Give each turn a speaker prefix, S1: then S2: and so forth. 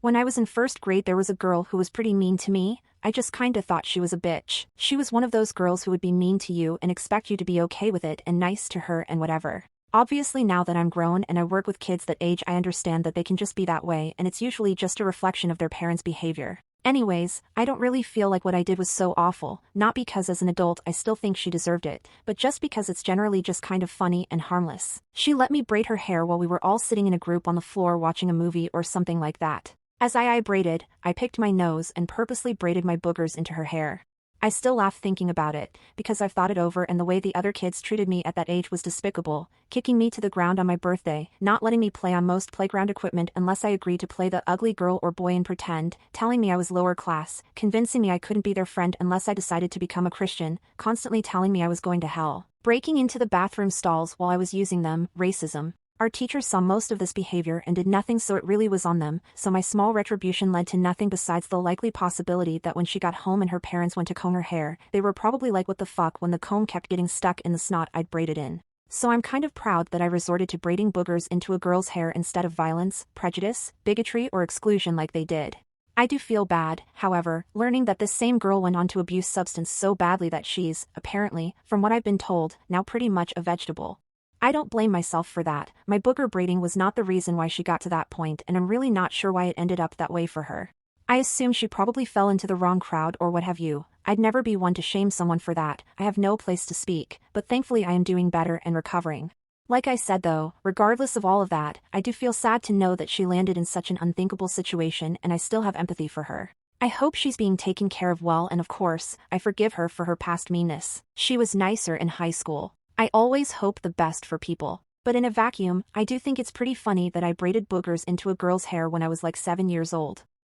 S1: When I was in first grade there was a girl who was pretty mean to me. I just kinda thought she was a bitch. She was one of those girls who would be mean to you and expect you to be okay with it and nice to her and whatever. Obviously now that I'm grown and I work with kids that age, I understand that they can just be that way and it's usually just a reflection of their parents' behavior. Anyways, I don't really feel like what I did was so awful, not because as an adult I still think she deserved it, but just because it's generally just kind of funny and harmless. She let me braid her hair while we were all sitting in a group on the floor watching a movie or something like that. As I braided, I picked my nose and purposely braided my boogers into her hair. I still laugh thinking about it, because I've thought it over and the way the other kids treated me at that age was despicable, kicking me to the ground on my birthday, not letting me play on most playground equipment unless I agreed to play the ugly girl or boy and pretend, telling me I was lower class, convincing me I couldn't be their friend unless I decided to become a Christian, constantly telling me I was going to hell, breaking into the bathroom stalls while I was using them, racism. Our teachers saw most of this behavior and did nothing, so it really was on them, so my small retribution led to nothing besides the likely possibility that when she got home and her parents went to comb her hair, they were probably like, what the fuck, when the comb kept getting stuck in the snot I'd braided in. So I'm kind of proud that I resorted to braiding boogers into a girl's hair instead of violence, prejudice, bigotry or exclusion like they did. I do feel bad, however, learning that this same girl went on to abuse substance so badly that she's, apparently, from what I've been told, now pretty much a vegetable. I don't blame myself for that. My booger braiding was not the reason why she got to that point, and I'm really not sure why it ended up that way for her. I assume she probably fell into the wrong crowd or what have you. I'd never be one to shame someone for that. I have no place to speak, but thankfully I am doing better and recovering. Like I said though, regardless of all of that, I do feel sad to know that she landed in such an unthinkable situation, and I still have empathy for her. I hope she's being taken care of well, and of course, I forgive her for her past meanness. She was nicer in high school. I always hope the best for people. But in a vacuum, I do think it's pretty funny that I braided boogers into a girl's hair when I was like 7 years old.